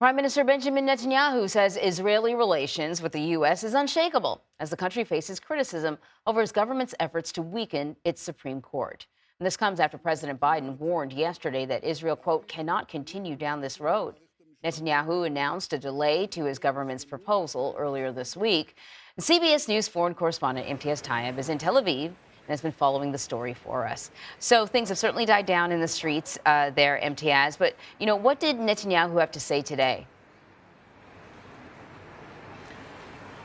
Prime Minister Benjamin Netanyahu says Israeli relations with the U.S. is unshakable as the country faces criticism over his government's efforts to weaken its Supreme Court. And this comes after President Biden warned yesterday that Israel, quote, cannot continue down this road. Netanyahu announced a delay to his government's proposal earlier this week. And CBS News foreign correspondent Imtiaz Tyab is in Tel Aviv and has been following the story for us. So things have certainly died down in the streets there, Imtiaz. But, what did Netanyahu have to say today?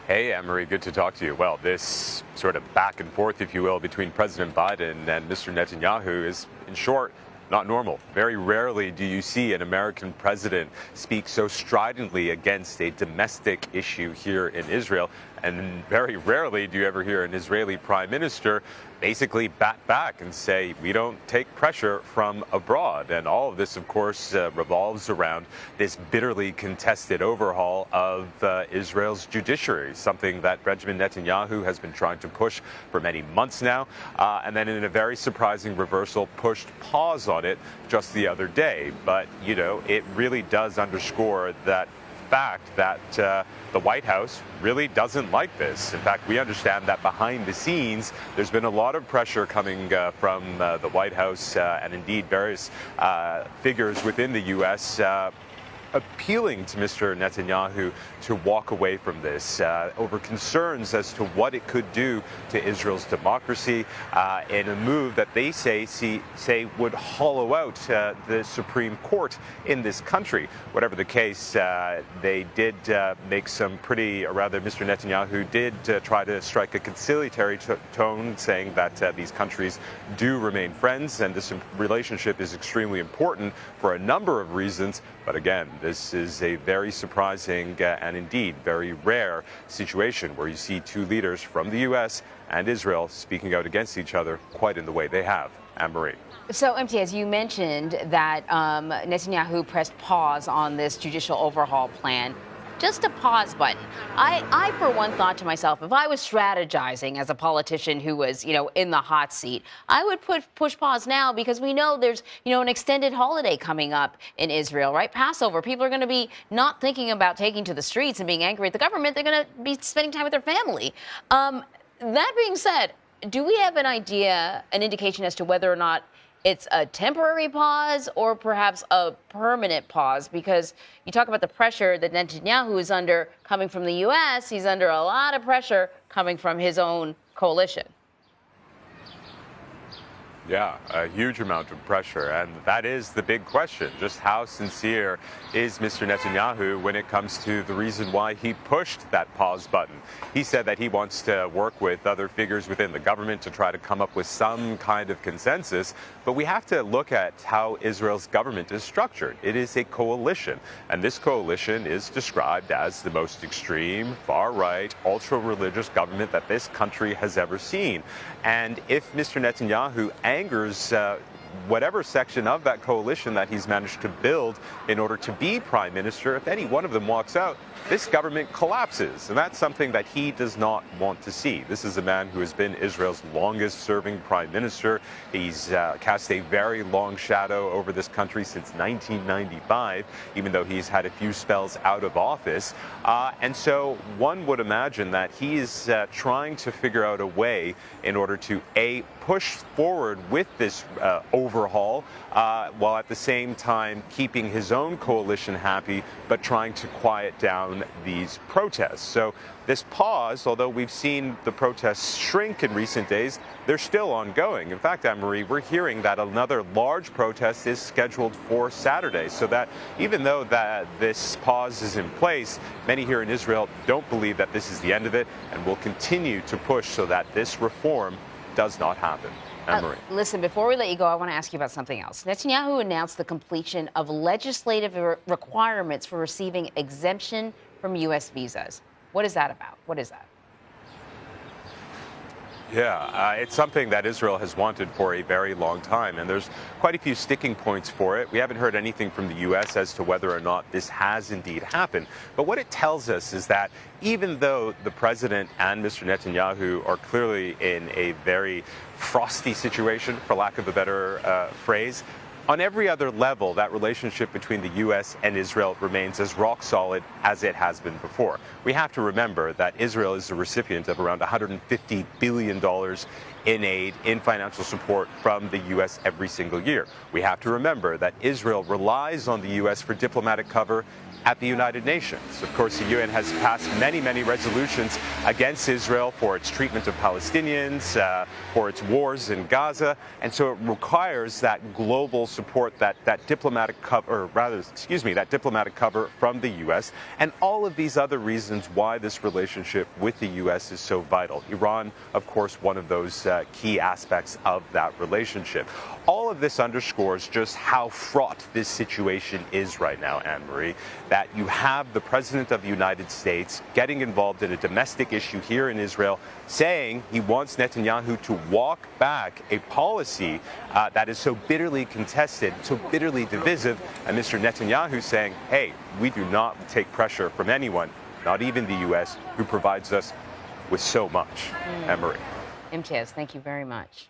Hey, Anne-Marie, good to talk to you. Well, this sort of back and forth, if you will, between President Biden and Mr. Netanyahu is, in short, not normal. Very rarely do you see an American president speak so stridently against a domestic issue here in Israel. And very rarely do you ever hear an Israeli prime minister basically bat back and say, we don't take pressure from abroad. And all of this, of course, revolves around this bitterly contested overhaul of Israel's judiciary, something that Benjamin Netanyahu has been trying to push for many months now. And then in a very surprising reversal, pushed pause on it just the other day. But, it really does underscore that fact that the White House really doesn't like this. In fact, we understand that behind the scenes, there's been a lot of pressure coming from the White House and indeed various figures within the U.S. Appealing to Mr. Netanyahu to walk away from this over concerns as to what it could do to Israel's democracy in a move that they say would hollow out the Supreme Court in this country. Whatever the case, they did make some pretty, or rather Mr. Netanyahu did try to strike a conciliatory tone, saying that these countries do remain friends and this relationship is extremely important for a number of reasons. But again, this is a very surprising and indeed very rare situation where you see two leaders from the U.S. and Israel speaking out against each other quite in the way they have. Anne-Marie. So, Imtiaz, you mentioned that Netanyahu pressed pause on this judicial overhaul plan. Just a pause button. I, for one, thought to myself, if I was strategizing as a politician who was, in the hot seat, I would push pause now because we know there's, an extended holiday coming up in Israel, right? Passover. People are going to be not thinking about taking to the streets and being angry at the government. They're going to be spending time with their family. That being said, do we have an idea, an indication as to whether or not it's a temporary pause or perhaps a permanent pause? Because you talk about the pressure that Netanyahu is under coming from the U.S., he's under a lot of pressure coming from his own coalition. Yeah, a huge amount of pressure. And that is the big question. Just how sincere is Mr. Netanyahu when it comes to the reason why he pushed that pause button? He said that he wants to work with other figures within the government to try to come up with some kind of consensus. But we have to look at how Israel's government is structured. It is a coalition. And this coalition is described as the most extreme, far-right, ultra-religious government that this country has ever seen. And if Mr. Netanyahu angers whatever section of that coalition that he's managed to build in order to be prime minister, if any one of them walks out, this government collapses. And that's something that he does not want to see. This is a man who has been Israel's longest serving prime minister. He's cast a very long shadow over this country since 1995, even though he's had a few spells out of office. And so one would imagine that he is trying to figure out a way in order to, A, push forward with this overhaul, while at the same time keeping his own coalition happy, but trying to quiet down these protests. So this pause, although we've seen the protests shrink in recent days, they're still ongoing. In fact, Anne-Marie, we're hearing that another large protest is scheduled for Saturday. So that even though this pause is in place, many here in Israel don't believe that this is the end of it and will continue to push so that this reform does not happen. Listen, before we let you go, I want to ask you about something else. Netanyahu announced the completion of legislative requirements for receiving exemption from U.S. visas. What is that about? What is that? Yeah, it's something that Israel has wanted for a very long time, and there's quite a few sticking points for it. We haven't heard anything from the U.S. as to whether or not this has indeed happened. But what it tells us is that even though the president and Mr. Netanyahu are clearly in a very frosty situation, for lack of a better phrase, On every other level, that relationship between the U.S. and Israel remains as rock solid as it has been before. We have to remember that Israel is the recipient of around $150 billion in aid, in financial support from the U.S. every single year. We have to remember that Israel relies on the U.S. for diplomatic cover at the United Nations. Of course, the UN has passed many, many resolutions against Israel for its treatment of Palestinians, for its wars in Gaza, and so it requires that global support, that diplomatic cover, or rather, that diplomatic cover from the U.S., and all of these other reasons why this relationship with the U.S. is so vital. Iran, of course, one of those key aspects of that relationship. All of this underscores just how fraught this situation is right now, Anne-Marie, that you have the President of the United States getting involved in a domestic issue here in Israel, saying he wants Netanyahu to walk back a policy that is so bitterly contested, so bitterly divisive, and Mr. Netanyahu saying, hey, we do not take pressure from anyone, not even the U.S., who provides us with so much. Anne-Marie. Imtiaz, thank you very much.